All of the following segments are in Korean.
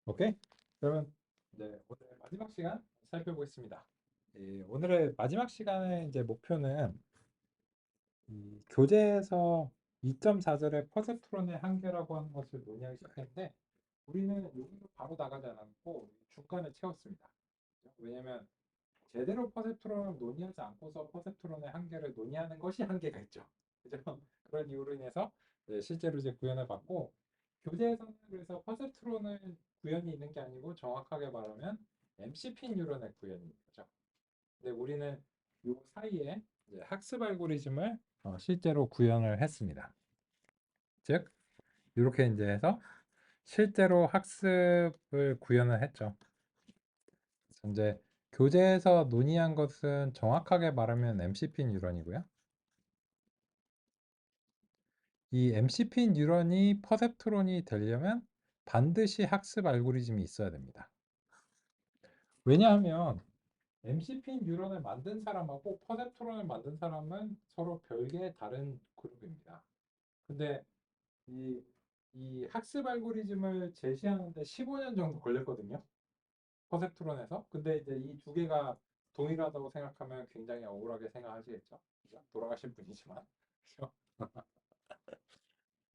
오케이? 그러면 이제 오늘 마지막 시간 살펴보겠습니다. 오늘의 마지막 시간의 이제 목표는 이 교재에서 2.4절의 퍼셉트론의 한계라고 하는 것을 논의하기 시작했는데 우리는 여기서 바로 나가지 않았고 중간에 채웠습니다. 왜냐하면 제대로 퍼셉트론을 논의하지 않고서 퍼셉트론의 한계를 논의하는 것이 한계가 있죠. 그죠? 그런 이유로 인해서 실제로 이제 구현을 받고 교재에서는 그래서 퍼셉트론은 구현이 있는 게 아니고 정확하게 말하면 MCP 뉴런의 구현인 거죠. 근데 우리는 이 사이에 이제 학습 알고리즘을 실제로 구현을 했습니다. 즉 이렇게 이제 해서 실제로 학습을 구현을 했죠. 그래서 이제 교재에서 논의한 것은 정확하게 말하면 MCP 뉴런이고요. 이 MCP 뉴런이 퍼셉트론이 되려면 반드시 학습 알고리즘이 있어야 됩니다. 왜냐하면 MCP 뉴런을 만든 사람하고 퍼셉트론을 만든 사람은 서로 별개의 다른 그룹입니다. 근데 이, 이 학습 알고리즘을 제시하는데 15년 정도 걸렸거든요. 퍼셉트론에서. 근데 이제 이 두 개가 동일하다고 생각하면 굉장히 억울하게 생각하시겠죠. 돌아가신 분이지만. 그렇죠?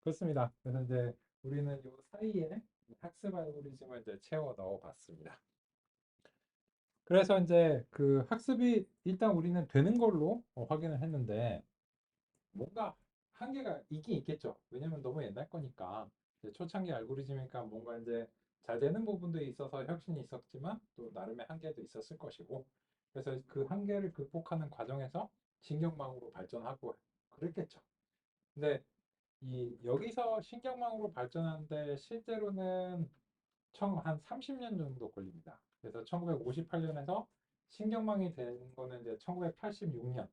그렇습니다. 그래서 이제 우리는 이 사이에 학습 알고리즘을 이제 채워 넣어 봤습니다. 그래서 이제 그 학습이 일단 우리는 되는 걸로 확인을 했는데 뭔가 한계가 있긴 있겠죠. 왜냐면 너무 옛날 거니까 초창기 알고리즘이니까 뭔가 이제 잘 되는 부분도 있어서 혁신이 있었지만 또 나름의 한계도 있었을 것이고 그래서 그 한계를 극복하는 과정에서 신경망으로 발전하고 그랬겠죠. 근데 이 여기서 신경망으로 발전하는데 실제로는 총 한 30년 정도 걸립니다. 그래서 1958년에서 신경망이 된 거는 이제 1986년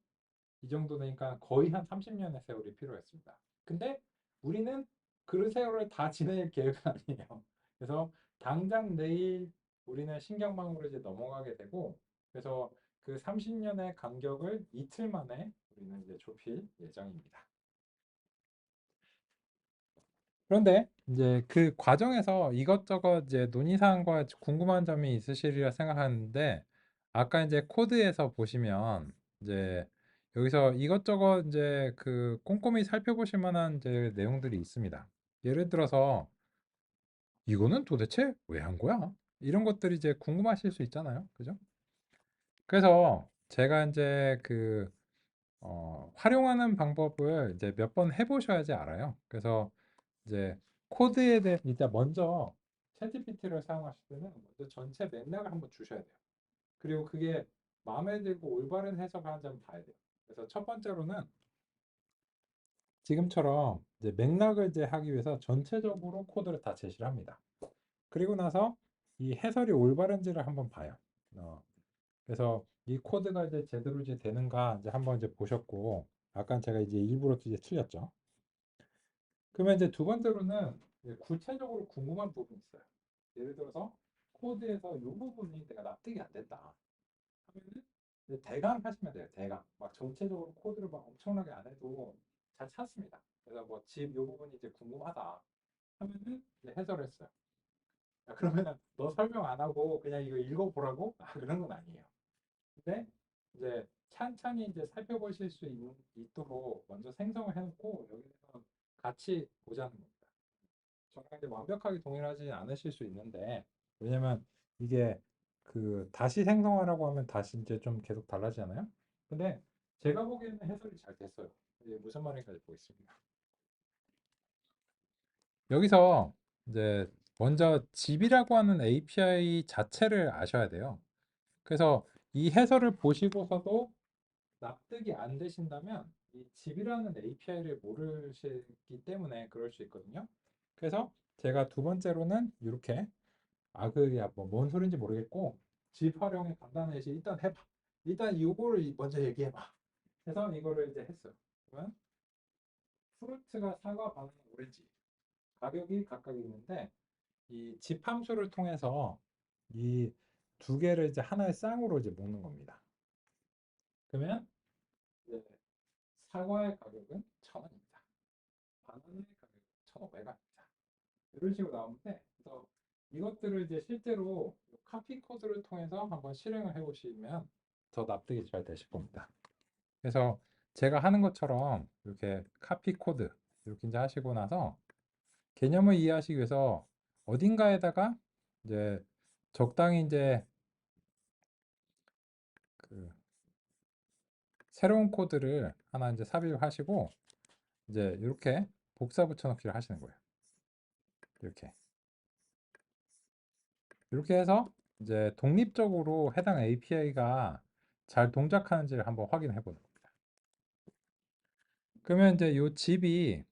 이 정도 되니까 거의 한 30년의 세월이 필요했습니다. 근데 우리는 그 세월을 다 지낼 계획은 아니에요. 그래서 당장 내일 우리는 신경망으로 이제 넘어가게 되고 그래서 그 30년의 간격을 이틀 만에 우리는 이제 좁힐 예정입니다. 그런데 이제 그 과정에서 이것저것 이제 논의사항과 궁금한 점이 있으시리라 생각하는데 아까 이제 코드에서 보시면 이제 여기서 이것저것 이제 그 꼼꼼히 살펴보실 만한 이제 내용들이 있습니다. 예를 들어서 이거는 도대체 왜 한 거야? 이런 것들이 이제 궁금하실 수 있잖아요. 그죠? 그래서 제가 이제 그 활용하는 방법을 이제 몇 번 해보셔야지 알아요. 그래서 이제 코드에 대해 일단 먼저 챗GPT를 사용하실 때는 먼저 전체 맥락을 한번 주셔야 돼요. 그리고 그게 마음에 들고 올바른 해석하는지 한번 봐야 돼요. 그래서 첫 번째로는 지금처럼 이제 맥락을 이제 하기 위해서 전체적으로 코드를 다 제시를 합니다. 그리고 나서 이 해설이 올바른지를 한번 봐요. 그래서 이 코드가 이제 제대로 이제 되는가 이제 한번 이제 보셨고, 아까 제가 이제 일부러 이제 틀렸죠. 그러면 이제 두 번째로는 이제 구체적으로 궁금한 부분이 있어요. 예를 들어서 코드에서 이 부분이 내가 납득이 안 된다 하면은 이제 대강 하시면 돼요. 대강. 막 전체적으로 코드를 막 엄청나게 안 해도 잘 찾습니다. 그래서 뭐 집 이 부분이 이제 궁금하다 하면은 이제 해설을 했어요. 야, 그러면은 너 설명 안 하고 그냥 이거 읽어보라고? 그런 건 아니에요. 근데 이제 찬찬히 이제 살펴보실 수 있도록 먼저 생성을 해놓고 여기서 같이 보자는 겁니다. 저랑 이제 완벽하게 동일하지 않으실 수 있는데 왜냐면 이게 그 다시 생성하라고 하면 다시 이제 좀 계속 달라지잖아요. 근데 제가 보기에는 해설이 잘 됐어요. 이게 무슨 말인지 보겠습니다. 여기서 이제 먼저 집이라고 하는 API 자체를 아셔야 돼요. 그래서 이 해설을 보시고서도 납득이 안 되신다면 이 집이라는 API를 모르시기 때문에 그럴 수 있거든요. 그래서 제가 두 번째로는 이렇게 그야 뭐뭔 소린지 모르겠고 집 활용이 간단해지 일단 해봐. 일단 이거를 먼저 얘기해봐. 해서 이거를 이제 했어요. 그러면 프루트가 사과, 바나나, 오렌지 가격이 각각 있는데 이 집 함수를 통해서 이 두 개를 이제 하나의 쌍으로 이제 묶는 겁니다. 그러면 이제 사과의 가격은 1,000원입니다. 바나나의 가격은 1,500원입니다. 이런 식으로 나오는데 그래서 이것들을 이제 실제로 카피 코드를 통해서 한번 실행을 해 보시면 더 납득이 잘 되실 겁니다. 그래서 제가 하는 것처럼 이렇게 카피 코드 이렇게 이제 하시고 나서 개념을 이해하시기 위해서 어딘가에다가 이제 적당히 이제 그 새로운 코드를 하나 이제 삽입을 하시고 이제 이렇게 복사 붙여넣기를 하시는 거예요. 이렇게 해서 이제 독립적으로 해당 API가 잘 동작하는지를 한번 확인해 보는 겁니다. 그러면 이제 이 집이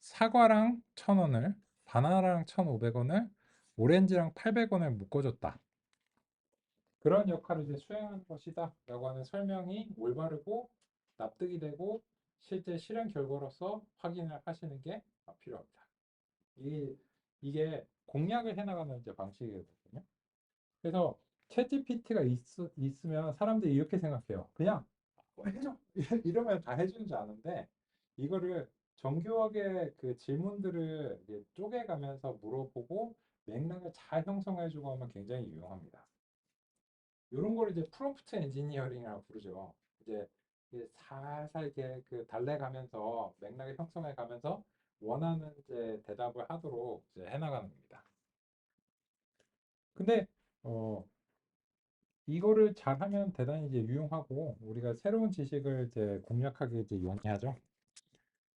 사과랑 1,000원을, 바나나랑 1,500원을, 오렌지랑 800원을 묶어줬다. 그런 역할을 이제 수행하는 것이다 라고 하는 설명이 올바르고 납득이 되고 실제 실행 결과로서 확인을 하시는 게 필요합니다. 이, 이게 공략을 해나가는 이제 방식이거든요. 그래서 챗GPT가 있으면 사람들이 이렇게 생각해요. 그냥 해줘 이러면 다 해주는 줄 아는데 이거를 정교하게 그 질문들을 이제 쪼개가면서 물어보고 맥락을 잘 형성해주고 하면 굉장히 유용합니다. 이런 걸 이제 프롬프트 엔지니어링이라고 부르죠. 이제 이게 살살 이렇게 그 달래가면서 맥락을 형성해가면서 원하는 이제 대답을 하도록 이제 해나가는 겁니다. 근데 어, 이거를 잘하면 대단히 이제 유용하고 우리가 새로운 지식을 이제 공략하기 이제 용이하죠.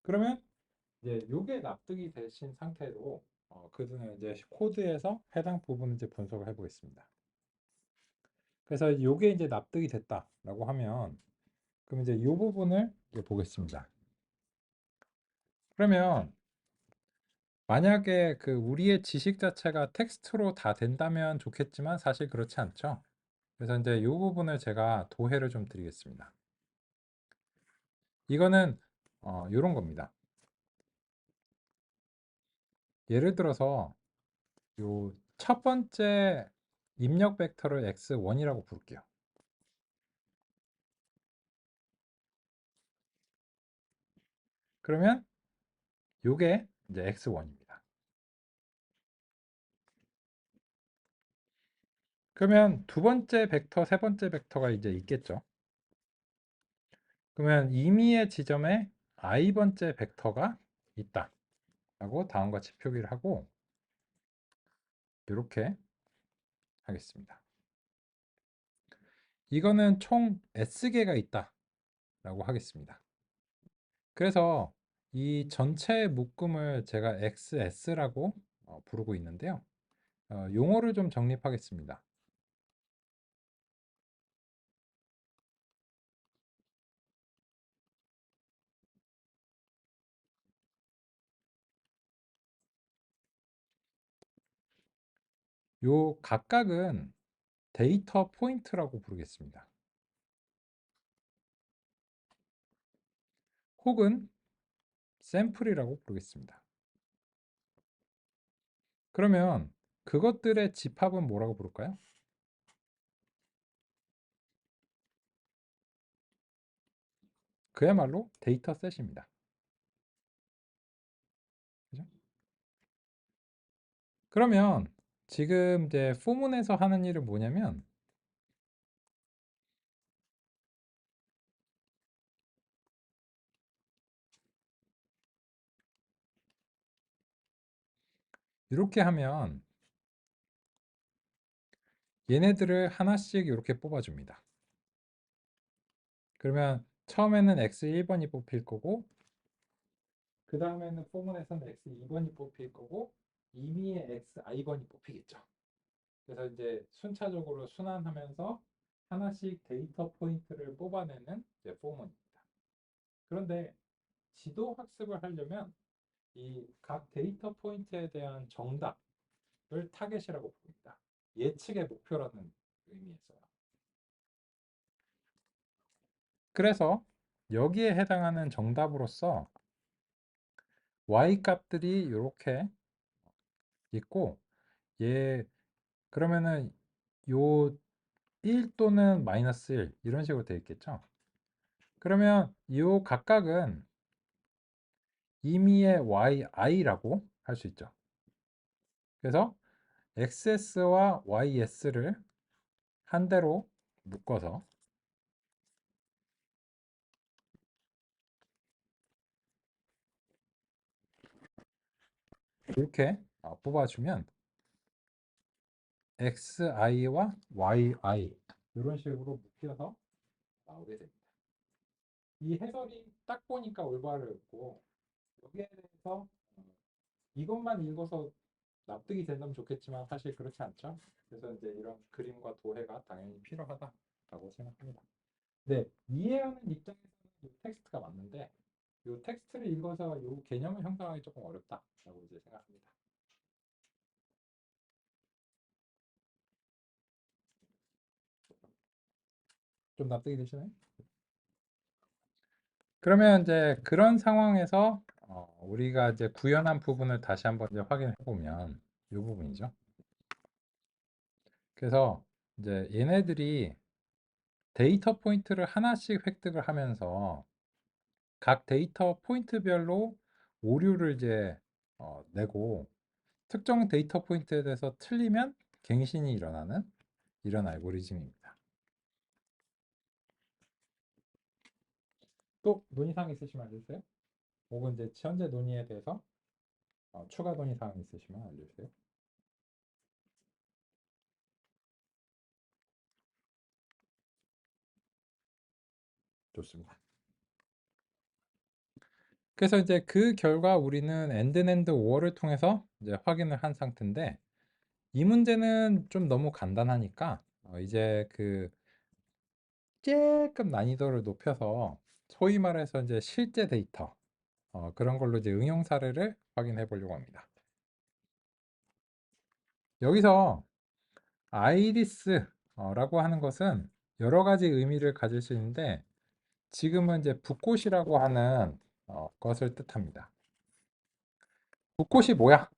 그러면 이제 요게 납득이 되신 상태로 그다음에 이제 코드에서 해당 부분을 이제 분석을 해보겠습니다. 그래서 요게 이제 납득이 됐다라고 하면 그럼 이제 요 부분을 이제 보겠습니다. 그러면 만약에 그 우리의 지식 자체가 텍스트로 다 된다면 좋겠지만 사실 그렇지 않죠. 그래서 이제 요 부분을 제가 도해를 좀 드리겠습니다. 이거는 요런 겁니다. 예를 들어서 요 첫 번째 입력 벡터를 x1이라고 부를게요. 그러면 요게 이제 x1입니다. 그러면 두 번째 벡터, 세 번째 벡터가 이제 있겠죠. 그러면 임의의 지점에 i번째 벡터가 있다 라고 다음과 같이 표기를 하고 이렇게 하겠습니다. 이거는 총 S개가 있다 라고 하겠습니다. 그래서 이 전체 묶음을 제가 XS라고 부르고 있는데요. 용어를 좀 정립하겠습니다. 요 각각은 데이터 포인트라고 부르겠습니다. 혹은 샘플이라고 부르겠습니다. 그러면 그것들의 집합은 뭐라고 부를까요? 그야말로 데이터셋입니다. 그죠? 그러면 지금 이제 포문에서 하는 일은 뭐냐면 이렇게 하면 얘네들을 하나씩 이렇게 뽑아줍니다. 그러면 처음에는 x1번이 뽑힐 거고 그 다음에는 포문에서는 x2번이 뽑힐 거고 임의의 xi번이 뽑히겠죠. 그래서 이제 순차적으로 순환하면서 하나씩 데이터 포인트를 뽑아내는 이제 포문입니다. 그런데 지도 학습을 하려면 이 각 데이터 포인트에 대한 정답을 타겟이라고 부릅니다. 예측의 목표라는 의미에서요. 그래서 여기에 해당하는 정답으로서 y 값들이 이렇게 있고 얘 그러면은 요 1 또는 마이너스 1 이런 식으로 되어 있겠죠. 그러면 이 각각은 임의의 yi라고 할 수 있죠. 그래서 xs와 ys를 한 대로 묶어서 이렇게 뽑아주면 xi와 yi 이런 식으로 묶여서 나오게 됩니다. 이 해설이 딱 보니까 올바르고 여기에 대해서 이것만 읽어서 납득이 된다면 좋겠지만 사실 그렇지 않죠. 그래서 이제 이런 그림과 도해가 당연히 필요하다라고 생각합니다. 네, 이해하는 입장에서는 이 텍스트가 맞는데 이 텍스트를 읽어서 이 개념을 형성하기 조금 어렵다라고 이제 생각합니다. 좀 납득이 되시나요? 그러면 이제 그런 상황에서 우리가 이제 구현한 부분을 다시 한번 이제 확인해 보면 이 부분이죠. 그래서 이제 얘네들이 데이터 포인트를 하나씩 획득을 하면서 각 데이터 포인트별로 오류를 이제 내고 특정 데이터 포인트에 대해서 틀리면 갱신이 일어나는 이런 알고리즘입니다. 또 논의사항 있으시면 알려주세요. 혹은 이제 현재 논의에 대해서 추가 논의사항 있으시면 알려주세요. 좋습니다. 그래서 이제 그 결과 우리는 엔드 오어를 통해서 이제 확인을 한 상태인데 이 문제는 좀 너무 간단하니까 이제 그 조금 난이도를 높여서 소위 말해서 이제 실제 데이터 그런 걸로 이제 응용 사례를 확인해 보려고 합니다. 여기서 아이리스라고 하는 것은 여러 가지 의미를 가질 수 있는데 지금은 이제 붓꽃이라고 하는 것을 뜻합니다. 붓꽃이 뭐야?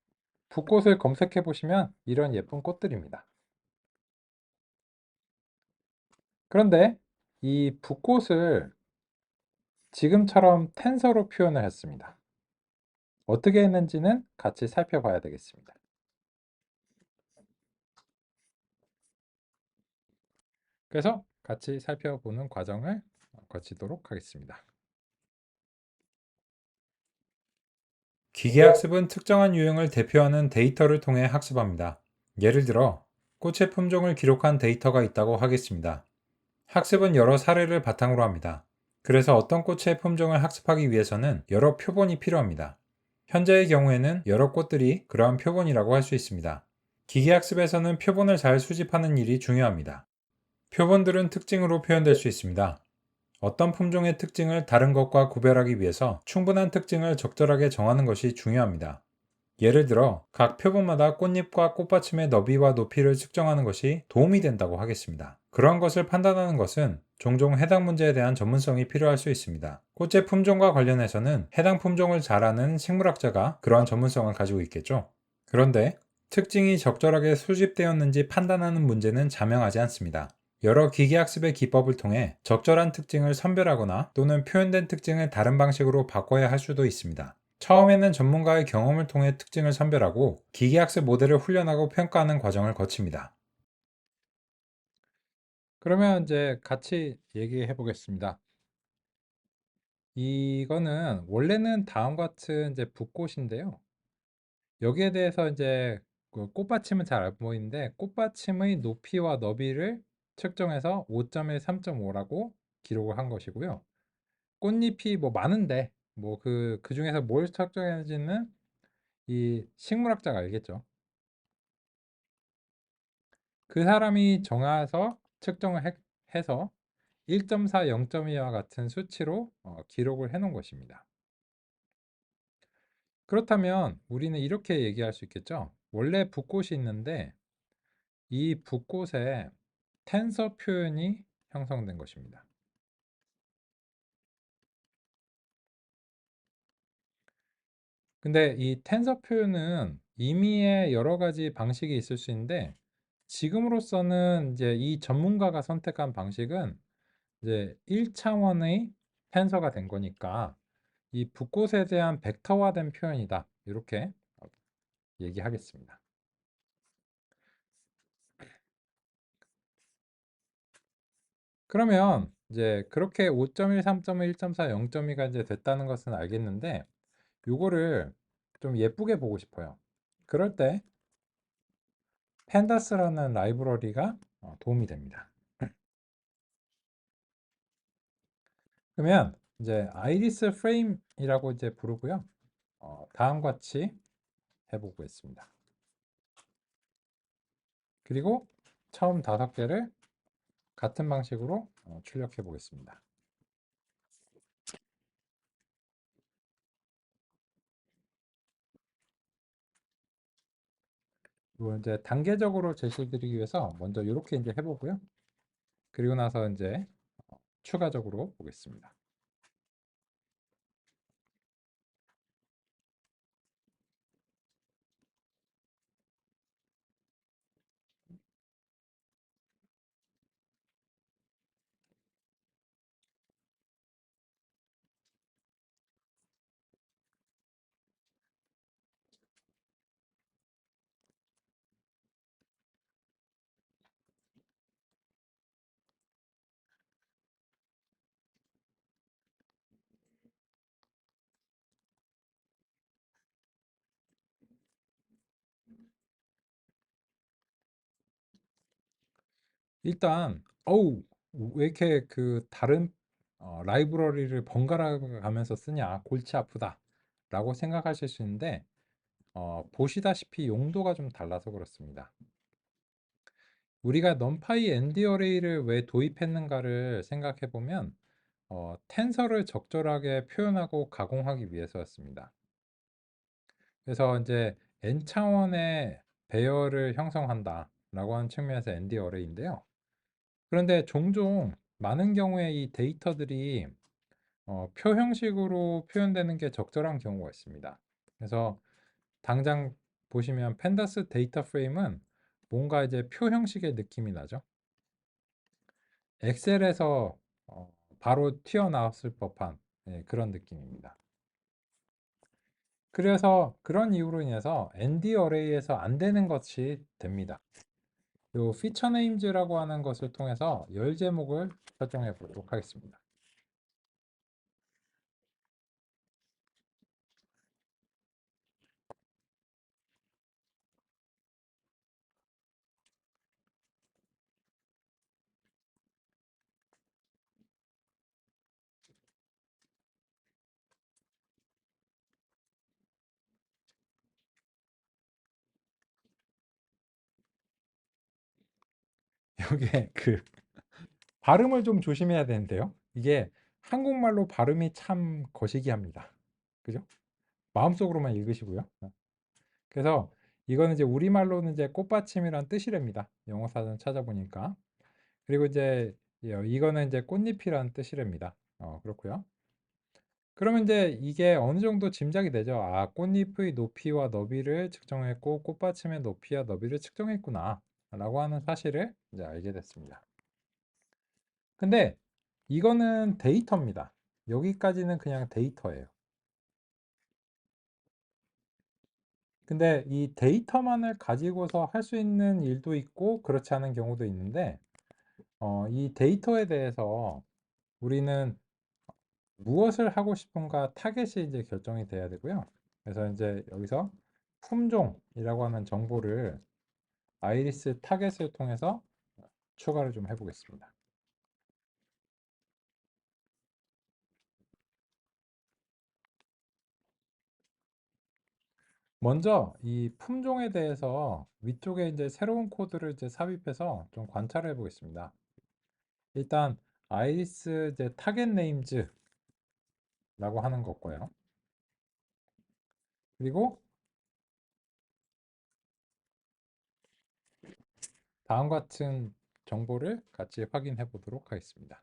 붓꽃을 검색해 보시면 이런 예쁜 꽃들입니다. 그런데 이 붓꽃을 지금처럼 텐서로 표현을 했습니다. 어떻게 했는지는 같이 살펴봐야 되겠습니다. 그래서 같이 살펴보는 과정을 거치도록 하겠습니다. 기계학습은 특정한 유형을 대표하는 데이터를 통해 학습합니다. 예를 들어 꽃의 품종을 기록한 데이터가 있다고 하겠습니다. 학습은 여러 사례를 바탕으로 합니다. 그래서 어떤 꽃의 품종을 학습하기 위해서는 여러 표본이 필요합니다. 현재의 경우에는 여러 꽃들이 그러한 표본이라고 할 수 있습니다. 기계학습에서는 표본을 잘 수집하는 일이 중요합니다. 표본들은 특징으로 표현될 수 있습니다. 어떤 품종의 특징을 다른 것과 구별하기 위해서 충분한 특징을 적절하게 정하는 것이 중요합니다. 예를 들어 각 표본마다 꽃잎과 꽃받침의 너비와 높이를 측정하는 것이 도움이 된다고 하겠습니다. 그러한 것을 판단하는 것은 종종 해당 문제에 대한 전문성이 필요할 수 있습니다. 꽃의 품종과 관련해서는 해당 품종을 잘 아는 식물학자가 그러한 전문성을 가지고 있겠죠. 그런데 특징이 적절하게 수집되었는지 판단하는 문제는 자명하지 않습니다. 여러 기계학습의 기법을 통해 적절한 특징을 선별하거나 또는 표현된 특징을 다른 방식으로 바꿔야 할 수도 있습니다. 처음에는 전문가의 경험을 통해 특징을 선별하고 기계학습 모델을 훈련하고 평가하는 과정을 거칩니다. 그러면 이제 같이 얘기해 보겠습니다. 이거는 원래는 다음 같은 이제 붓꽃인데요. 여기에 대해서 이제 그 꽃받침은 잘 안 보이는데 꽃받침의 높이와 너비를 측정해서 5.1, 3.5라고 기록을 한 것이고요. 꽃잎이 뭐 많은데 뭐 그 중에서 뭘 측정했는지는 이 식물학자가 알겠죠. 그 사람이 정해서 측정을 해서 1.4, 0.2와 같은 수치로 기록을 해 놓은 것입니다. 그렇다면 우리는 이렇게 얘기할 수 있겠죠. 원래 붓꽃이 있는데 이 붓꽃에 텐서 표현이 형성된 것입니다. 근데 이 텐서 표현은 임의의 여러 가지 방식이 있을 수 있는데 지금으로서는 이제 이 전문가가 선택한 방식은 이제 1차원의 텐서가 된 거니까 이 붓꽃에 대한 벡터화된 표현이다. 이렇게 얘기하겠습니다. 그러면 이제 그렇게 5.1, 3.1, 1.4, 0.2가 이제 됐다는 것은 알겠는데 요거를 좀 예쁘게 보고 싶어요. 그럴 때 펜다스라는 라이브러리가 도움이 됩니다. 그러면 이제 아이리스 프레임이라고 이제 부르고요. 다음과 같이 해보겠습니다. 그리고 처음 5개를 같은 방식으로 출력해 보겠습니다. 이거 이제 단계적으로 제시해 드리기 위해서 먼저 이렇게 이제 해보고요. 그리고 나서 이제 추가적으로 보겠습니다. 일단 어우 왜 이렇게 그 다른 라이브러리를 번갈아 가면서 쓰냐 골치 아프다 라고 생각하실 수 있는데 보시다시피 용도가 좀 달라서 그렇습니다. 우리가 numpy ND 어레이를 왜 도입했는가를 생각해 보면 텐서를 적절하게 표현하고 가공하기 위해서였습니다. 그래서 이제 n 차원의 배열을 형성한다 라고 하는 측면에서 ND 어레이인데요. 그런데 종종 많은 경우에 이 데이터들이 표 형식으로 표현되는 게 적절한 경우가 있습니다. 그래서 당장 보시면 펜다스 데이터 프레임은 뭔가 이제 표 형식의 느낌이 나죠. 엑셀에서 바로 튀어나왔을 법한 그런 느낌입니다. 그래서 그런 이유로 인해서 ND 어레이에서 안 되는 것이 됩니다. 요 피처 네임즈라고 하는 것을 통해서 열 제목을 설정해 보도록 하겠습니다. 이게 그 발음을 좀 조심해야 되는데요. 이게 한국말로 발음이 참 거시기합니다. 그죠? 마음속으로만 읽으시고요. 그래서 이거는 이제 우리말로는 이제 꽃받침이란 뜻이랍니다. 영어 사전 찾아보니까. 그리고 이제 이거는 이제 꽃잎이란 뜻이랍니다. 그렇고요. 그러면 이제 이게 어느 정도 짐작이 되죠. 아, 꽃잎의 높이와 너비를 측정했고 꽃받침의 높이와 너비를 측정했구나 라고 하는 사실을 이제 알게 됐습니다. 근데 이거는 데이터입니다. 여기까지는 그냥 데이터예요. 근데 이 데이터만을 가지고서 할 수 있는 일도 있고 그렇지 않은 경우도 있는데 이 데이터에 대해서 우리는 무엇을 하고 싶은가 타겟이 이제 결정이 돼야 되고요. 그래서 이제 여기서 품종이라고 하는 정보를 아이리스 타겟을 통해서 추가를 좀 해보겠습니다. 먼저 이 품종에 대해서 위쪽에 이제 새로운 코드를 이제 삽입해서 좀 관찰해 보겠습니다. 일단 아이리스 이제 타겟 네임즈라고 하는 거고요. 그리고 다음과 같은 정보를 같이 확인해 보도록 하겠습니다.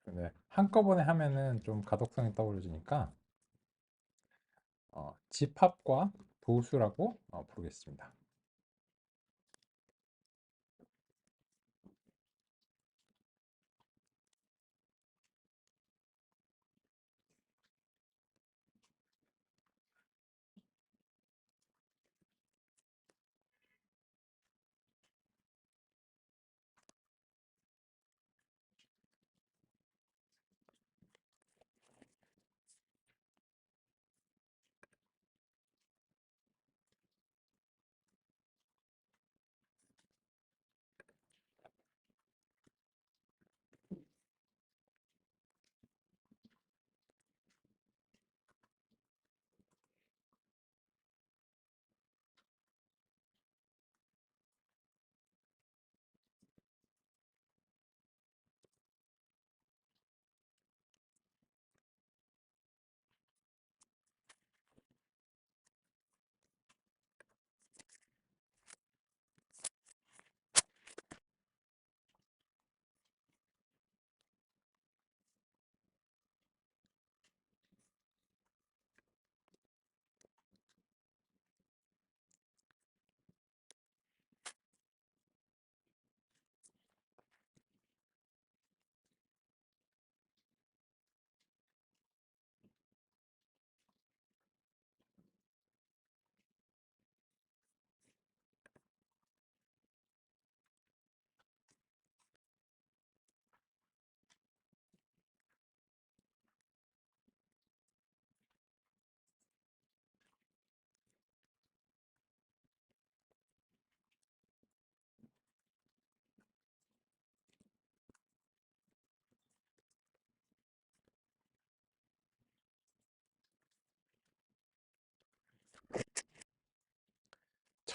네, 한꺼번에 하면은 좀 가독성이 떨어지니까 집합과 도수라고 부르겠습니다.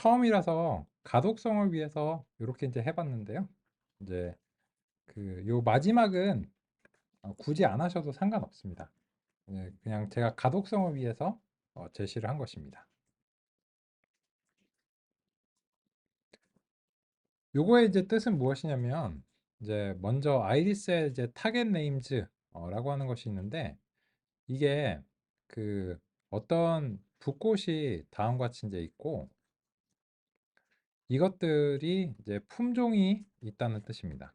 처음이라서 가독성을 위해서 이렇게 이제 해봤는데요. 이제 그 요 마지막은 굳이 안 하셔도 상관없습니다. 그냥 제가 가독성을 위해서 제시를 한 것입니다. 요거의 이제 뜻은 무엇이냐면 이제 먼저 아이리스의 이제 타겟 네임즈라고 하는 것이 있는데 이게 그 어떤 붓꽃이 다음과 같이 이제 있고 이것들이 이제 품종이 있다는 뜻입니다.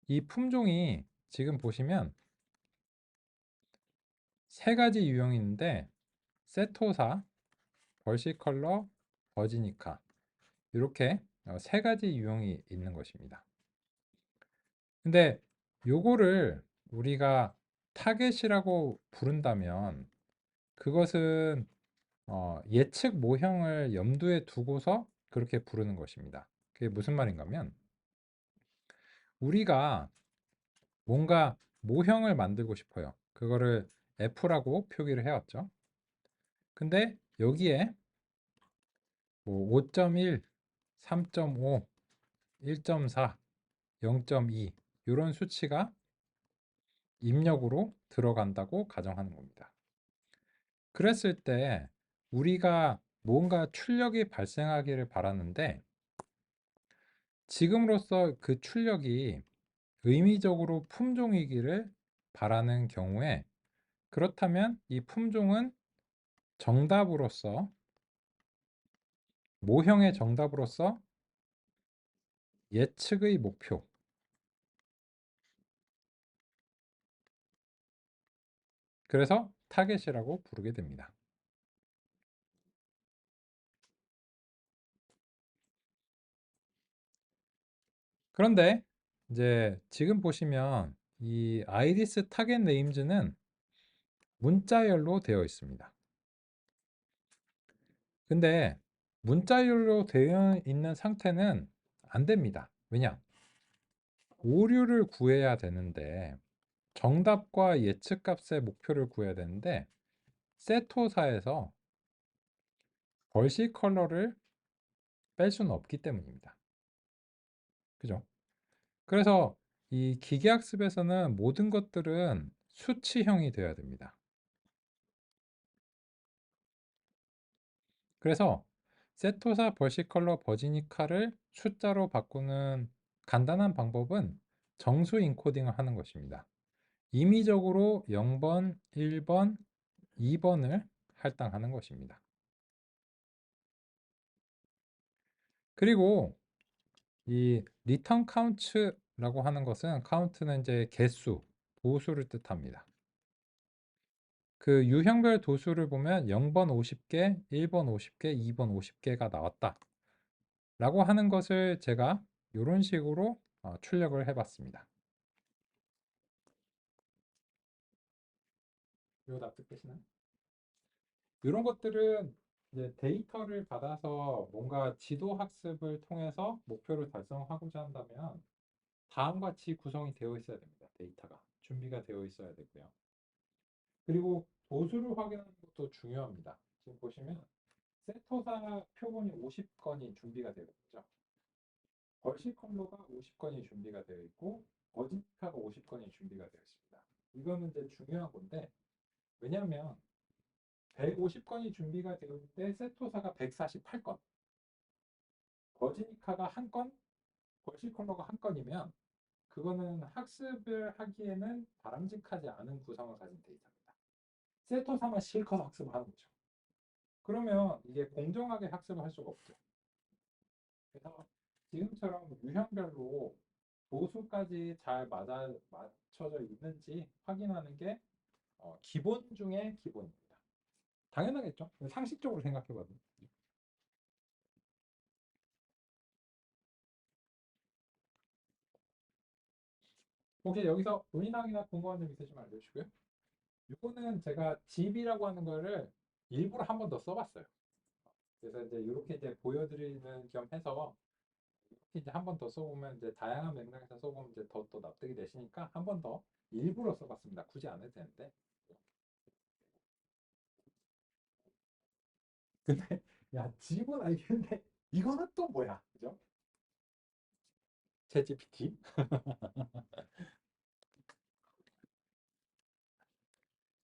이 품종이 지금 보시면 세 가지 유형이 있는데 세토사, 벌시컬러, 버지니카 이렇게 세 가지 유형이 있는 것입니다. 근데 요거를 우리가 타겟이라고 부른다면 그것은 예측 모형을 염두에 두고서 그렇게 부르는 것입니다. 그게 무슨 말인가 하면 우리가 뭔가 모형을 만들고 싶어요. 그거를 F라고 표기를 해왔죠. 근데 여기에 뭐 5.1, 3.5, 1.4, 0.2 이런 수치가 입력으로 들어간다고 가정하는 겁니다. 그랬을 때 우리가 뭔가 출력이 발생하기를 바라는데 지금으로서 그 출력이 의미적으로 품종이기를 바라는 경우에 그렇다면 이 품종은 정답으로서 모형의 정답으로서 예측의 목표 그래서 타겟이라고 부르게 됩니다. 그런데 이제 지금 보시면 이 아이리스 타겟 네임즈는 문자열로 되어 있습니다. 근데 문자열로 되어 있는 상태는 안 됩니다. 왜냐? 오류를 구해야 되는데 정답과 예측값의 목표를 구해야 되는데 세토사에서 벌시 컬러를 뺄 수는 없기 때문입니다. 그죠? 그래서 이 기계학습에서는 모든 것들은 수치형이 되어야 됩니다. 그래서 세토사, 벌시컬러, 버지니카를 숫자로 바꾸는 간단한 방법은 정수 인코딩을 하는 것입니다. 임의적으로 0번, 1번, 2번을 할당하는 것입니다. 그리고 이 return count라고 하는 것은 count는 이제 개수, 도수를 뜻합니다. 그 유형별 도수를 보면 0번 50개, 1번 50개, 2번 50개가 나왔다. 라고 하는 것을 제가 이런 식으로 출력을 해봤습니다. 이거 납득되시나요? 이런 것들은 이제 데이터를 받아서 뭔가 지도 학습을 통해서 목표를 달성하고자 한다면 다음과 같이 구성이 되어 있어야 됩니다. 데이터가 준비가 되어 있어야 되고요. 그리고 도수를 확인하는 것도 중요합니다. 지금 보시면 세토사 표본이 50건이 준비가 되어 있죠. 벌시 컬러가 50건이 준비가 되어 있고 버지카가 50건이 준비가 되어 있습니다. 이거는 이제 중요한 건데 왜냐하면 150건이 준비가 되어 있는데 세토사가 148건, 버지니카가 한 건, 벌시 컬러가 한 건이면 그거는 학습을 하기에는 바람직하지 않은 구성을 가진 데이터입니다. 세토사만 실컷 학습을 하는 거죠. 그러면 이게 공정하게 학습을 할 수가 없죠. 그래서 지금처럼 유형별로 도수까지 잘 맞춰져 있는지 확인하는 게 기본 중에 기본입니다. 당연하겠죠. 상식적으로 생각해봐도. 혹시 여기서 문의사항이나 궁금한 점 있으시면 알려주시고요. 이거는 제가 집이라고 하는 거를 일부러 한 번 더 써봤어요. 그래서 이제 이렇게 이제 보여드리는 겸 해서 이렇게 이제 한 번 더 써보면 이제 다양한 맥락에서 써보면 이제 더 납득이 되시니까 한 번 더 일부러 써봤습니다. 굳이 안 해도 되는데. 근데 야, 집은 알겠는데 이거는 또 뭐야? 그죠? 챗GPT.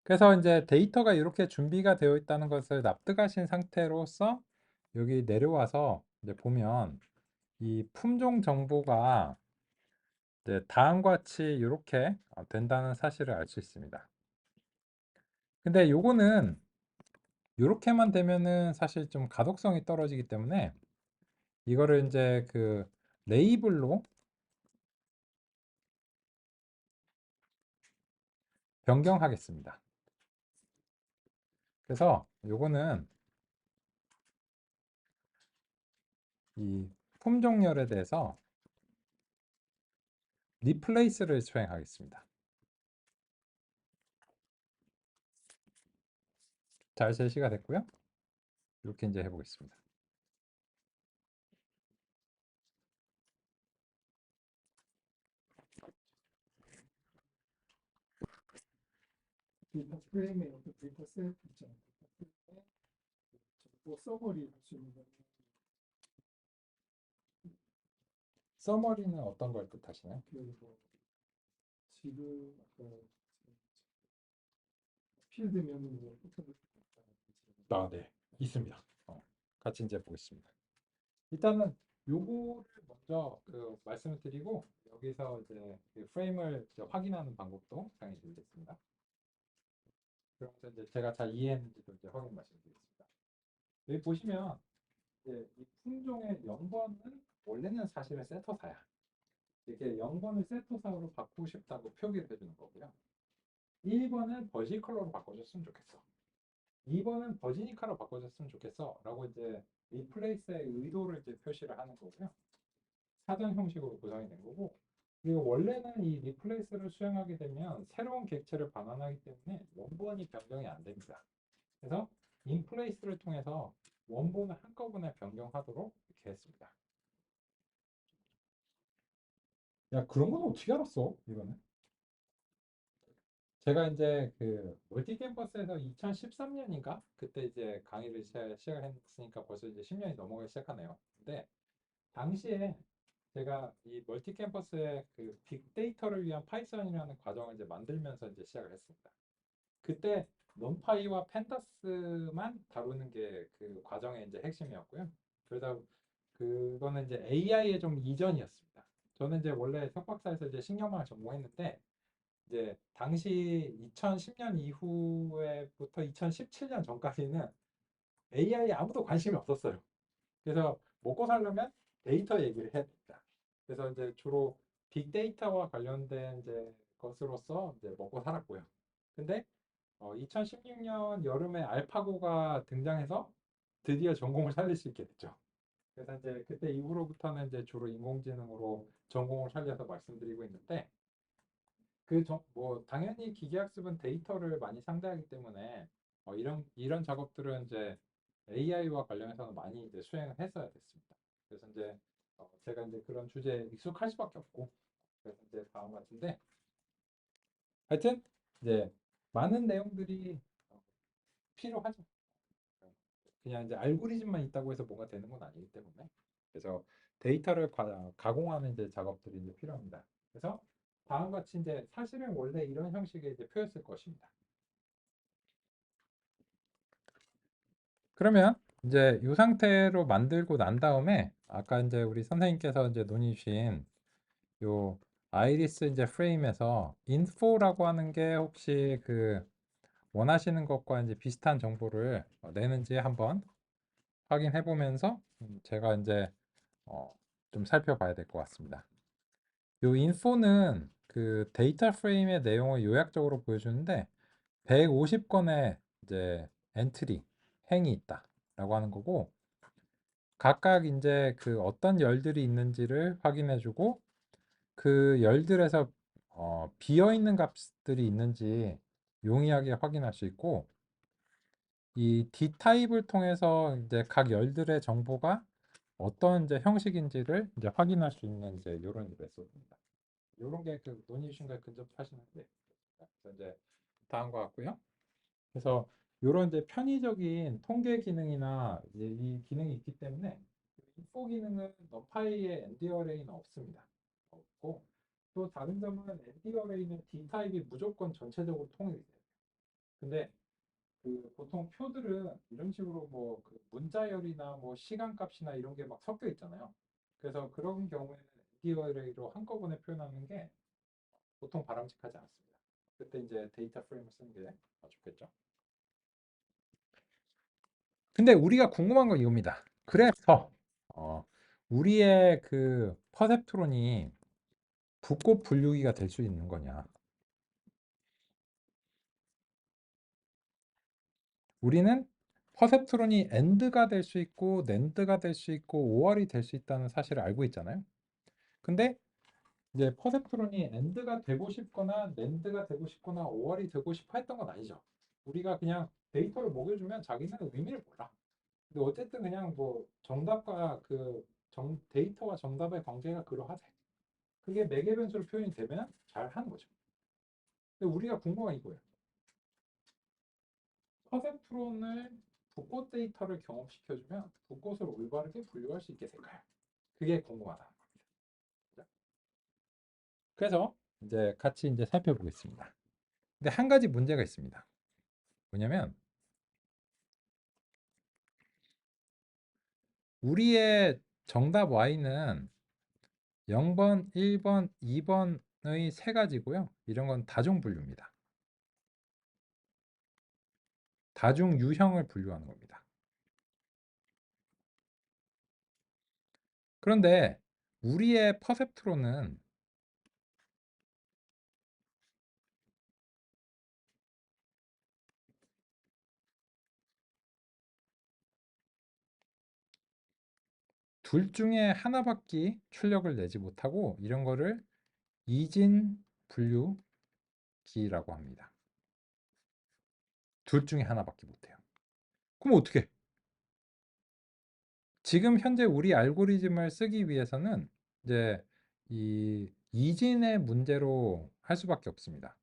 그래서 이제 데이터가 이렇게 준비가 되어 있다는 것을 납득하신 상태로서 여기 내려와서 이제 보면 이 품종 정보가 이제 다음과 같이 이렇게 된다는 사실을 알 수 있습니다. 근데 요거는 이렇게만 되면은 사실 좀 가독성이 떨어지기 때문에 이거를 이제 그 레이블로 변경하겠습니다. 그래서 요거는 이 품종열에 대해서 리플레이스를 수행하겠습니다. 잘 제시가 됐고요. 이렇게 이제 해보겠습니다. 데이터 프레임에 어떤 데이터 셋 있잖아요. 데이터 프레임에 정보 서머리 할 수 있는 거는 서머리는 어떤 걸 뜻하시나요? 뭐 지금 아까 필드 명령을 어떤 걸 아, 네. 있습니다. 같이 이제 보겠습니다. 일단은 요거를 먼저 그 말씀을 드리고 여기서 이제 그 프레임을 이제 확인하는 방법도 상의 드리겠습니다. 그러면서 이제 제가 잘 이해했는지도 이제 확인 말씀드리겠습니다. 여기 보시면 이제 이 품종의 0번은 원래는 사실은 세터사야. 이렇게 0번을 세터사로 바꾸고 싶다고 표기를 해주는 거고요. 1번은 버지 컬러로 바꿔줬으면 좋겠어. 2번은 버지니카로 바꿔줬으면 좋겠어. 라고 이제 리플레이스의 의도를 이제 표시를 하는 거고요. 사전 형식으로 구성이 된 거고. 그리고 원래는 이 리플레이스를 수행하게 되면 새로운 객체를 반환하기 때문에 원본이 변경이 안 됩니다. 그래서 인플레이스를 통해서 원본을 한꺼번에 변경하도록 이렇게 했습니다. 야, 그런 건 어떻게 알았어? 이거는? 제가 이제 그 멀티 캠퍼스에서 2013년인가 그때 이제 강의를 시작을 했으니까 벌써 이제 10년이 넘어가기 시작하네요. 근데 당시에 제가 이 멀티 캠퍼스의 그 빅데이터를 위한 파이썬이라는 과정을 이제 만들면서 이제 시작을 했습니다. 그때 넘파이와 펜다스만 다루는 게 그 과정의 이제 핵심이었고요. 그러다 그거는 이제 AI의 좀 이전이었습니다. 저는 이제 원래 석박사에서 이제 신경망을 전공했는데 이제 당시 2010년 이후에부터 2017년 전까지는 AI에 아무도 관심이 없었어요. 그래서 먹고 살려면 데이터 얘기를 해야 됩니다. 그래서 이제 주로 빅데이터와 관련된 이제 것으로서 이제 먹고 살았고요. 근데 2016년 여름에 알파고가 등장해서 드디어 전공을 살릴 수 있게 됐죠. 그래서 이제 그때 이후로부터는 이제 주로 인공지능으로 전공을 살려서 말씀드리고 있는데 뭐 당연히 기계학습은 데이터를 많이 상대하기 때문에 이런 작업들은 이제 AI와 관련해서는 많이 이제 수행을 했어야 됐습니다. 그래서 이제 제가 이제 그런 주제에 익숙할 수밖에 없고 그래서 이제 다음 같은데 하여튼 이제 많은 내용들이 필요하죠. 그냥 이제 알고리즘만 있다고 해서 뭐가 되는 건 아니기 때문에 그래서 데이터를 가공하는 이제 작업들이 이제 필요합니다. 그래서 다음과 같이 이제 사실은 원래 이런 형식의 이제 표였을 것입니다. 그러면 이제 이 상태로 만들고 난 다음에 아까 이제 우리 선생님께서 이제 논의 주신 요 아이리스 이제 프레임에서 info라고 하는 게 혹시 그 원하시는 것과 이제 비슷한 정보를 내는지 한번 확인해 보면서 제가 이제 좀 살펴봐야 될 것 같습니다. 요 info는 그 데이터 프레임의 내용을 요약적으로 보여주는데 150건의 이제 엔트리 행이 있다라고 하는 거고 각각 이제 그 어떤 열들이 있는지를 확인해주고 그 열들에서 비어 있는 값들이 있는지 용이하게 확인할 수 있고 이 D 타입을 통해서 이제 각 열들의 정보가 어떤 이제 형식인지를 이제 확인할 수 있는 이제 이런 메소드입니다. 이런 게 그 논의 주신 거에 근접하시는데 그래서 이제 다음과 같고요. 그래서 이런 이제 편의적인 통계 기능이나 이제 이 기능이 있기 때문에 인포 기능은 너파이의 ND 어레이는 없습니다. 없고 또 다른 점은 ND 어레이는 D 타입이 무조건 전체적으로 통일이 돼요. 근데 그 보통 표들은 이런 식으로 뭐그 문자열이나 뭐 시간값이나 이런 게 막 섞여 있잖아요. 그래서 그런 경우에는 ND 어레이로 한꺼번에 표현하는 게 보통 바람직하지 않습니다. 그때 이제 데이터 프레임을 쓰는 게 좋겠죠. 근데 우리가 궁금한 건 이겁니다. 그래서 어, 우리의 그 퍼셉트론이 붓고 분류기가 될 수 있는 거냐? 우리는 퍼셉트론이 AND가 될 수 있고 NAND가 될 수 있고 OR이 될 수 있다는 사실을 알고 있잖아요. 근데 이제 퍼셉트론이 AND가 되고 싶거나 NAND가 되고 싶거나 OR이 되고 싶어 했던 건 아니죠. 우리가 그냥 데이터를 먹여주면 자기는 의미를 몰라. 근데 어쨌든 그냥 뭐 정답과 그 데이터와 정답의 관계가 그러하대. 그게 매개 변수로 표현이 되면 잘 하는 거죠. 근데 우리가 궁금한 이거예요. 퍼센트론을 붓꽃 데이터를 경험시켜주면 붓꽃을 올바르게 분류할 수 있게 될까요? 그게 궁금하다. 그래서 이제 같이 이제 살펴보겠습니다. 근데 한 가지 문제가 있습니다. 뭐냐면 우리의 정답 Y는 0번, 1번, 2번의 세 가지고요. 이런 건 다중 분류입니다. 다중 유형을 분류하는 겁니다. 그런데 우리의 퍼셉트론은 둘 중에 하나밖에 출력을 내지 못하고 이런 거를 이진 분류기라고 합니다. 둘 중에 하나밖에 못해요. 그럼 어떻게? 지금 현재 우리 알고리즘을 쓰기 위해서는 이제 이 이진의 문제로 할 수밖에 없습니다.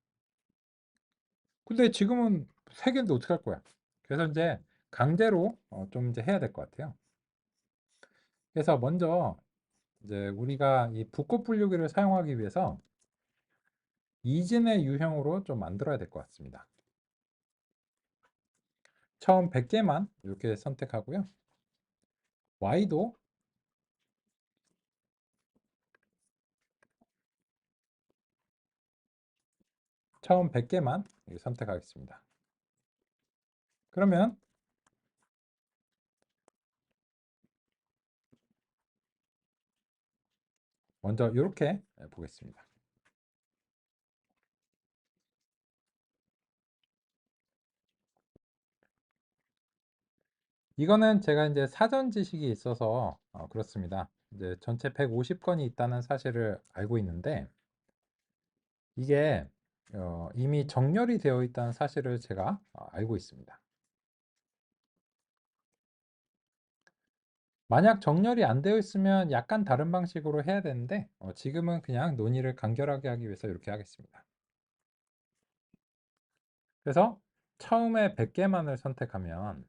근데 지금은 세 개인데 어떻게 할 거야? 그래서 이제 강제로 좀 이제 해야 될 것 같아요. 그래서 먼저 이제 우리가 이 붓꽃 분류기를 사용하기 위해서 이진의 유형으로 좀 만들어야 될 것 같습니다. 처음 100개만 이렇게 선택하고요. Y도 처음 100개만 선택하겠습니다. 그러면 먼저 이렇게 보겠습니다. 이거는 제가 이제 사전 지식이 있어서 그렇습니다. 이제 전체 150건이 있다는 사실을 알고 있는데 이게 이미 정렬이 되어 있다는 사실을 제가 알고 있습니다. 만약 정렬이 안 되어 있으면 약간 다른 방식으로 해야 되는데 지금은 그냥 논의를 간결하게 하기 위해서 이렇게 하겠습니다. 그래서 처음에 100개만을 선택하면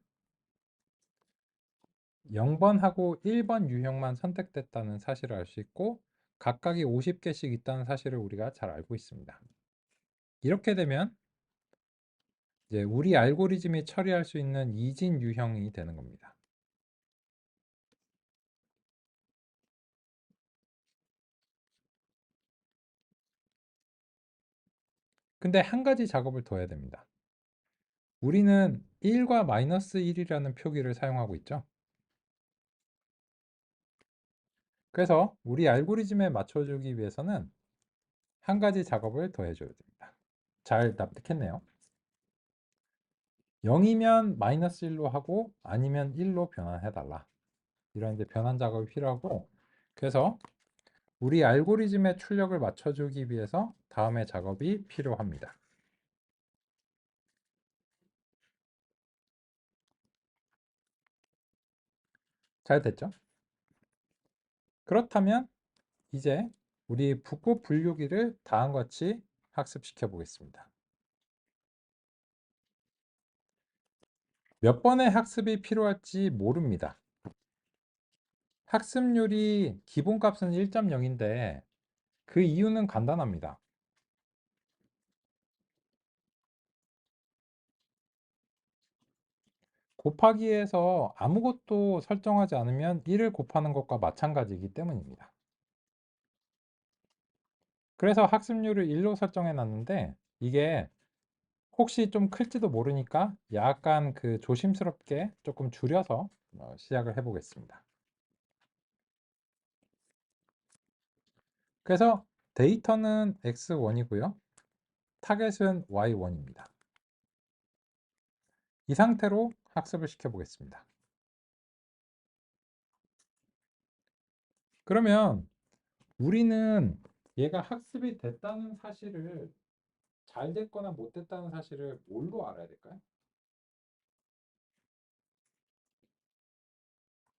0번하고 1번 유형만 선택됐다는 사실을 알 수 있고 각각이 50개씩 있다는 사실을 우리가 잘 알고 있습니다. 이렇게 되면 이제 우리 알고리즘이 처리할 수 있는 이진 유형이 되는 겁니다. 근데 한 가지 작업을 더 해야 됩니다. 우리는 1과 마이너스 1이라는 표기를 사용하고 있죠. 그래서 우리 알고리즘에 맞춰주기 위해서는 한 가지 작업을 더 해줘야 됩니다. 잘 납득했네요. 0이면 마이너스 1로 하고 아니면 1로 변환해달라. 이런 이제 변환 작업이 필요하고 그래서 우리 알고리즘의 출력을 맞춰주기 위해서 다음의 작업이 필요합니다. 잘 됐죠? 그렇다면 이제 우리 붓고 분류기를 다음과 같이 학습시켜 보겠습니다. 몇 번의 학습이 필요할지 모릅니다. 학습률이 기본값은 1.0인데 그 이유는 간단합니다. 곱하기에서 아무것도 설정하지 않으면 1을 곱하는 것과 마찬가지이기 때문입니다. 그래서 학습률을 1로 설정해 놨는데 이게 혹시 좀 클지도 모르니까 약간 그 조심스럽게 조금 줄여서 시작을 해 보겠습니다. 그래서 데이터는 x1이고요. 타겟은 y1입니다. 이 상태로 학습을 시켜 보겠습니다. 그러면 우리는 얘가 학습이 됐다는 사실을 잘 됐거나 못 됐다는 사실을 뭘로 알아야 될까요?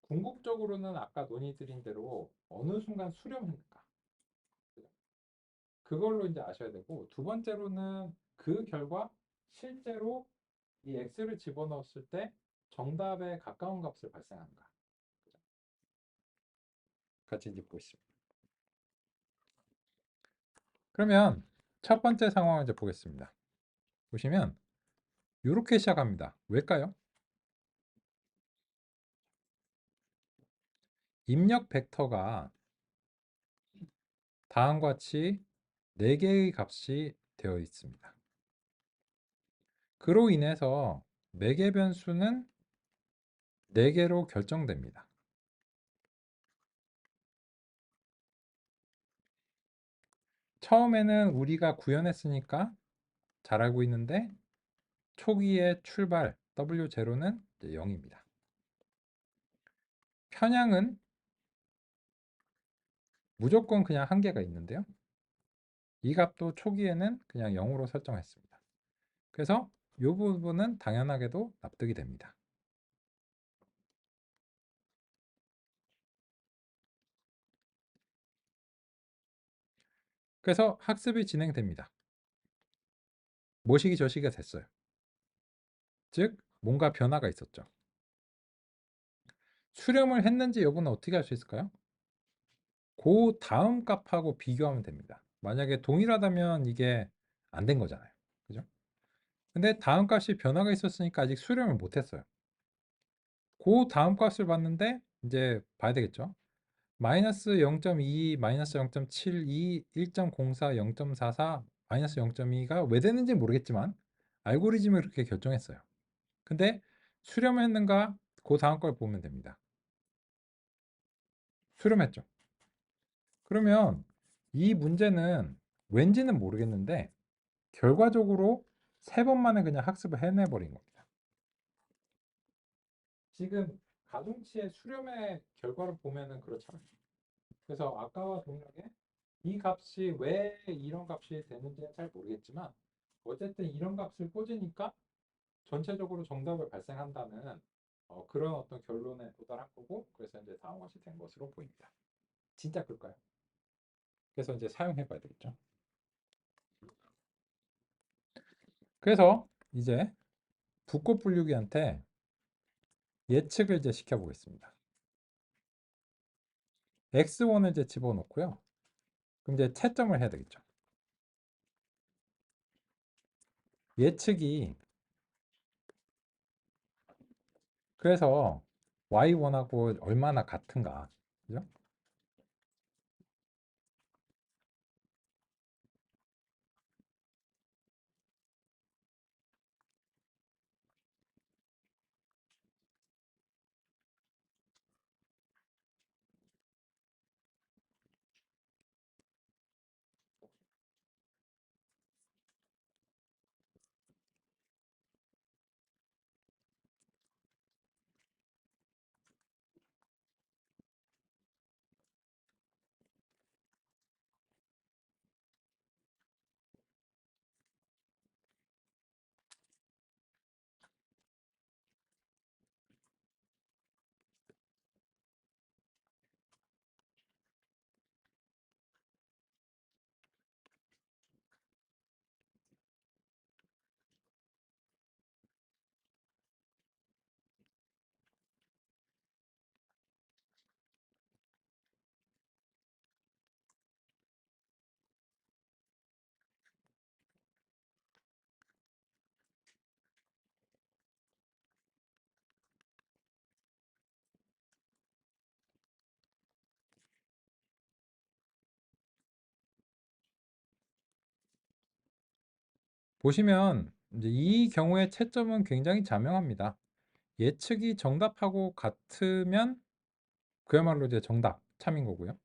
궁극적으로는 아까 논의드린 대로 어느 순간 수렴했는가 그걸로 이제 아셔야 되고 두 번째로는 그 결과 실제로 이 x를 집어넣었을 때 정답에 가까운 값을 발생하는가 같이 이제 보겠습니다. 그러면 첫 번째 상황을 이제 보겠습니다. 보시면 이렇게 시작합니다. 왜일까요? 입력 벡터가 다음과 같이 4개의 값이 되어 있습니다. 그로 인해서 매개 변수는 4개로 결정됩니다. 처음에는 우리가 구현했으니까 잘 알고 있는데 초기의 출발 W0는 0입니다. 편향은 무조건 그냥 한 개가 있는데요. 이 값도 초기에는 그냥 0으로 설정했습니다. 그래서 이 부분은 당연하게도 납득이 됩니다. 그래서 학습이 진행됩니다. 뭐시기 저시기가 됐어요. 즉 뭔가 변화가 있었죠. 수렴을 했는지 여부는 어떻게 할 수 있을까요? 그 다음 값하고 비교하면 됩니다. 만약에 동일하다면 이게 안 된 거잖아요. 그죠? 근데 다음 값이 변화가 있었으니까 아직 수렴을 못 했어요. 그 다음 값을 봤는데 이제 봐야 되겠죠. 마이너스 0.2, 마이너스 0.72, 1.04, 0.44, 마이너스 0.2가 왜 되는지 모르겠지만 알고리즘이 그렇게 결정했어요. 근데 수렴을 했는가? 그 다음 걸 보면 됩니다. 수렴했죠. 그러면 이 문제는 왠지는 모르겠는데 결과적으로 3번 만에 그냥 학습을 해내버린 겁니다. 지금 가중치의 수렴의 결과를 보면은 그렇잖아요. 그래서 아까와 동일하게 이 값이 왜 이런 값이 되는지는 잘 모르겠지만 어쨌든 이런 값을 꽂으니까 전체적으로 정답을 발생한다는 그런 어떤 결론에 도달한 거고 그래서 이제 다음과 같이 된 것으로 보입니다. 진짜 그럴까요? 그래서 이제 사용해 봐야 되겠죠. 그래서 이제 붓고 분류기한테 예측을 이제 시켜보겠습니다. x1을 이제 집어넣고요. 그럼 이제 채점을 해야 되겠죠. 예측이 그래서 y1하고 얼마나 같은가, 그죠? 보시면 이제 이 경우의 채점은 굉장히 자명합니다. 예측이 정답하고 같으면 그야말로 이제 정답 참인 거고요.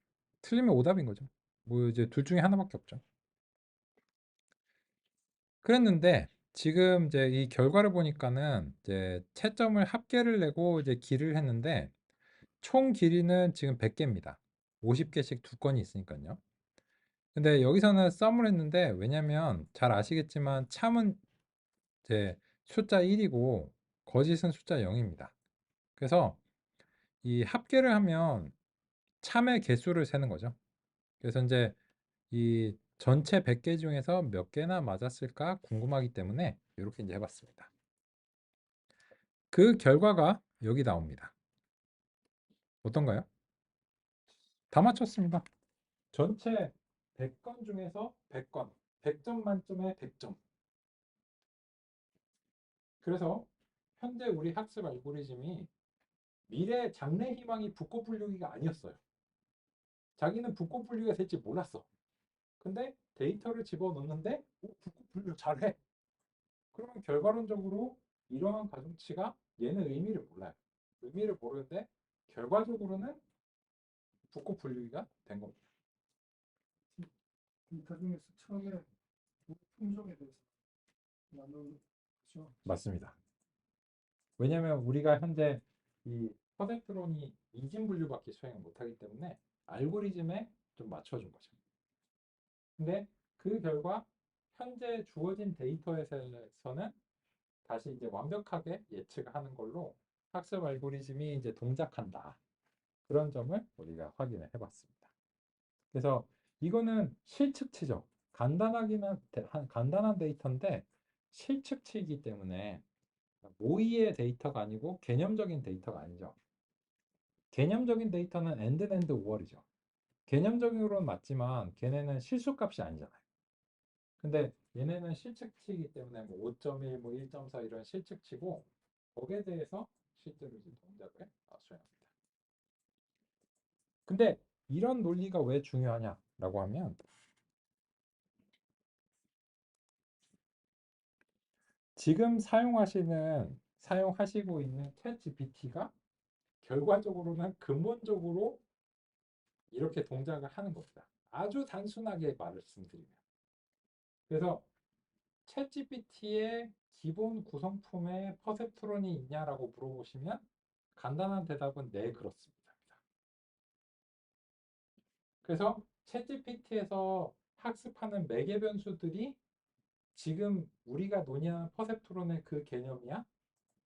틀리면 오답인 거죠. 뭐 이제 둘 중에 하나밖에 없죠. 그랬는데 지금 이제 이 결과를 보니까는 이제 채점을 합계를 내고 이제 길이를 했는데 총 길이는 지금 100개입니다. 50개씩 두 건이 있으니까요. 근데 여기서는 썸을 했는데 왜냐면 잘 아시겠지만 참은 이제 숫자 1이고 거짓은 숫자 0입니다. 그래서 이 합계를 하면 참의 개수를 세는 거죠. 그래서 이제 이 전체 100개 중에서 몇 개나 맞았을까 궁금하기 때문에 이렇게 이제 해봤습니다. 그 결과가 여기 나옵니다. 어떤가요? 다 맞췄습니다. 전체 100건 중에서 100건, 100점 만점에 100점. 그래서 현재 우리 학습 알고리즘이 미래 장래 희망이 붓고불리기가 아니었어요. 자기는 붓고불리기가 될지 몰랐어. 근데 데이터를 집어넣는데 붓고불리 잘해. 그러면 결과론적으로 이러한 가중치가 얘는 의미를 몰라요. 의미를 모르는데 결과적으로는 붓고불리기가 된 겁니다. 데이터 중에서 처음에 품종에 대해서 나누는 거죠. 맞습니다. 왜냐하면 우리가 현재 이 퍼센트론이 이진 분류밖에 수행을 못하기 때문에 알고리즘에 좀 맞춰준 거죠. 근데 그 결과 현재 주어진 데이터에서는 다시 이제 완벽하게 예측하는 걸로 학습 알고리즘이 이제 동작한다. 그런 점을 우리가 확인을 해봤습니다. 그래서 이거는 실측치죠. 간단한 데이터인데 실측치이기 때문에 모의의 데이터가 아니고 개념적인 데이터가 아니죠. 개념적인 데이터는 엔드 5월이죠. 개념적으로는 맞지만 걔네는 실수값이 아니잖아요. 근데 얘네는 실측치이기 때문에 뭐 5.1, 뭐 1.4 이런 실측치고 거기에 대해서 실제로 이제 동작을 수행합니다. 근데 이런 논리가 왜 중요하냐라고 하면 지금 사용하시고 있는 챗 GPT가 결과적으로는 근본적으로 이렇게 동작을 하는 겁니다. 아주 단순하게 말씀드리면. 그래서 챗GPT의 기본 구성품에 퍼셉트론이 있냐라고 물어보시면 간단한 대답은 네, 그렇습니다. 그래서 챗GPT에서 학습하는 매개 변수들이 지금 우리가 논의하는 퍼셉트론의 그 개념이야?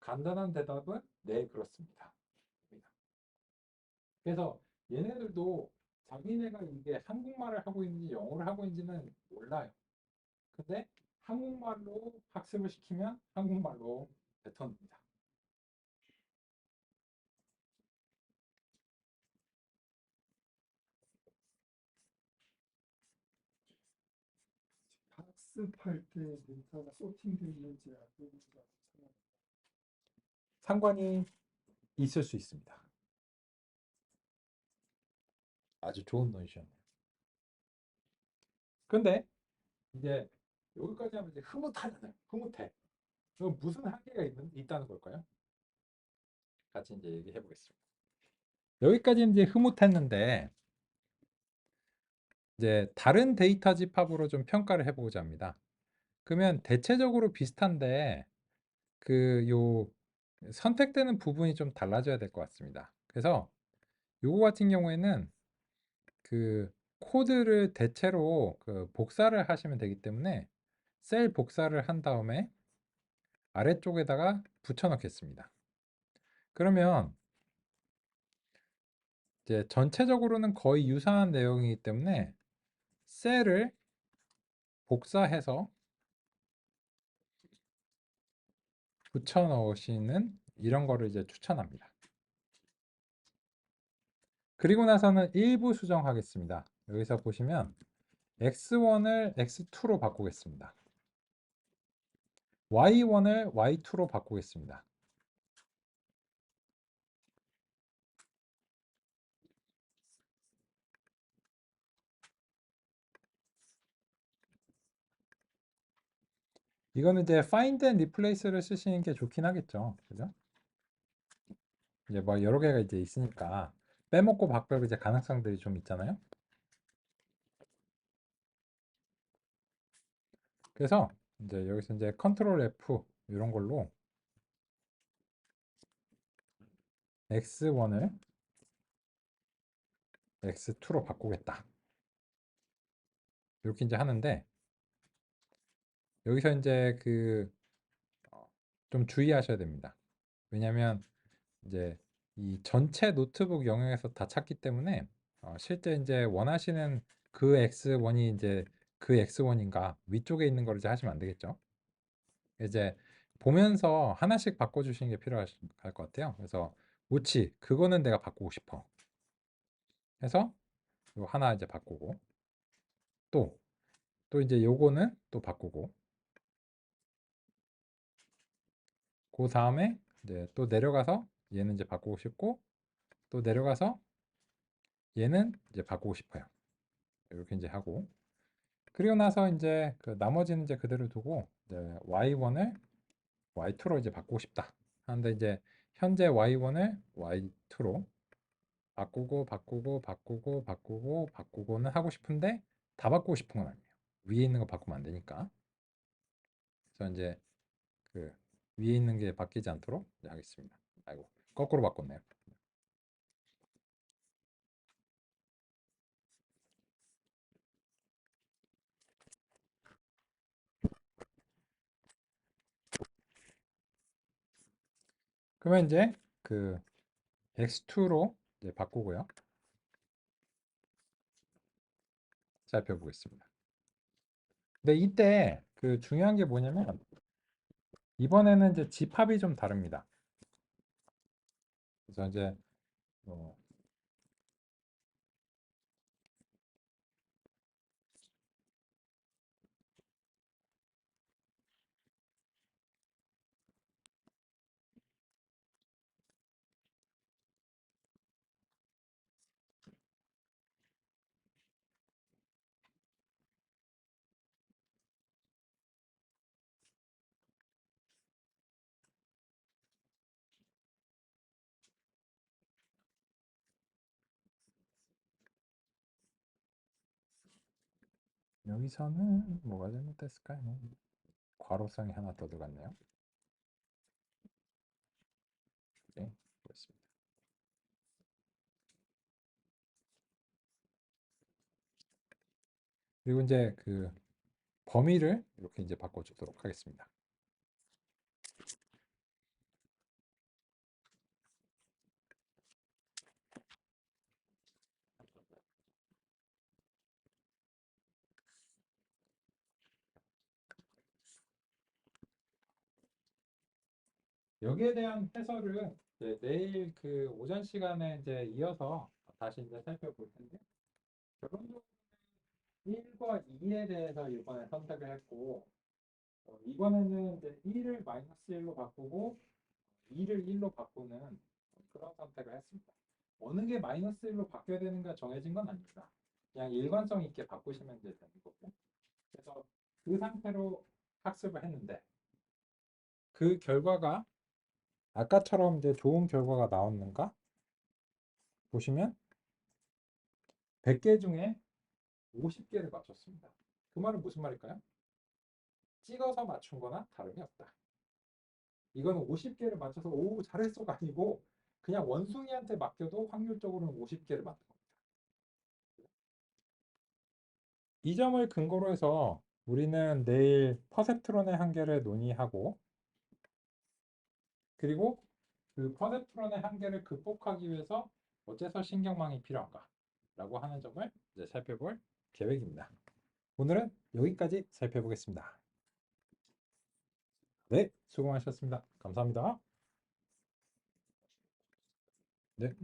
간단한 대답은 네, 그렇습니다. 그래서 얘네들도 자기네가 이게 한국말을 하고 있는지 영어를 하고 있는지는 몰라요. 근데 한국말로 학습을 시키면 한국말로 뱉어냅니다. 학습할 때 데이터가 소팅되어 있는지 안 되는지 상관이 있을 수 있습니다. 아주 좋은 논이셨네요. 근데 이제 여기까지 하면 이제 흐뭇하잖아요. 흐뭇해. 그럼 무슨 한계가 있다는 걸까요? 같이 이제 얘기해 보겠습니다. 여기까지 이제 흐뭇했는데 이제 다른 데이터 집합으로 좀 평가를 해보고자 합니다. 그러면 대체적으로 비슷한데 그 요 선택되는 부분이 좀 달라져야 될 것 같습니다. 그래서 요거 같은 경우에는 그 코드를 대체로 그 복사를 하시면 되기 때문에 셀 복사를 한 다음에 아래쪽에다가 붙여 넣겠습니다. 그러면 이제 전체적으로는 거의 유사한 내용이기 때문에 셀을 복사해서 붙여 넣으시는 이런 거를 이제 추천합니다. 그리고 나서는 일부 수정하겠습니다. 여기서 보시면 x1을 x2로 바꾸겠습니다. y1을 y2로 바꾸겠습니다. 이거는 이제 find and replace를 쓰시는 게 좋긴 하겠죠. 그죠? 이제 뭐 여러 개가 이제 있으니까 빼먹고 바꿀 이제 가능성들이 좀 있잖아요. 그래서 이제 여기서 이제 컨트롤 F 이런 걸로 x1을 x2로 바꾸겠다. 이렇게 이제 하는데 여기서 이제 좀 주의하셔야 됩니다. 왜냐하면 이제 이 전체 노트북 영역에서 다 찾기 때문에 실제 이제 원하시는 그 x1이 이제 그 x1인가 위쪽에 있는 걸 이제 하시면 안 되겠죠. 이제 보면서 하나씩 바꿔주시는 게 필요할 것 같아요. 그래서 우치 그거는 내가 바꾸고 싶어. 해서 요 하나 이제 바꾸고 또 이제 요거는 또 바꾸고 그 다음에 이제 또 내려가서 얘는 이제 바꾸고 싶고 또 내려가서 얘는 이제 바꾸고 싶어요. 이렇게 이제 하고 그리고 나서 이제 그 나머지는 이제 그대로 두고 이제 y1을 y2로 이제 바꾸고 싶다 하는데 이제 현재 y1을 y2로 바꾸고는 하고 싶은데 다 바꾸고 싶은 건 아니에요. 위에 있는 거 바꾸면 안 되니까. 그래서 이제 그 위에 있는 게 바뀌지 않도록 이제 하겠습니다. 아이고 거꾸로 바꿨네요. 그러면 이제 그 x2로 이제 바꾸고요. 살펴보겠습니다. 근데 이때 그 중요한 게 뭐냐면 이번에는 이제 집합이 좀 다릅니다. 그래서 이제 어, 여기서는 뭐가 잘못됐을까요? 괄호성이 하나 더 들어갔네요. 네, 그렇습니다. 그리고 이제 그 범위를 이렇게 이제 바꿔주도록 하겠습니다. 여기에 대한 해설은 이제 내일 그 오전 시간에 이제 이어서 다시 이제 살펴볼 텐데 결론적으로 1과 2에 대해서 이번에 선택을 했고 이번에는 이제 1을 마이너스 1로 바꾸고 2를 1로 바꾸는 그런 선택을 했습니다. 어느 게 마이너스 1로 바뀌어야 되는가 정해진 건 아닙니다. 그냥 일관성 있게 바꾸시면 이제 되는 거고. 그래서 그 상태로 학습을 했는데 그 결과가 아까처럼 이제 좋은 결과가 나왔는가 보시면 100개 중에 50개를 맞췄습니다. 그 말은 무슨 말일까요? 찍어서 맞춘 거나 다름이 없다. 이거는 50개를 맞춰서 오 잘했어가 아니고 그냥 원숭이한테 맡겨도 확률적으로는 50개를 맞는 겁니다. 이 점을 근거로 해서 우리는 내일 퍼셉트론의 한계를 논의하고 그리고 그 퍼셉트론의 한계를 극복하기 위해서 어째서 신경망이 필요한가 라고 하는 점을 이제 살펴볼 계획입니다. 오늘은 여기까지 살펴보겠습니다. 네, 수고 많으셨습니다. 감사합니다. 네.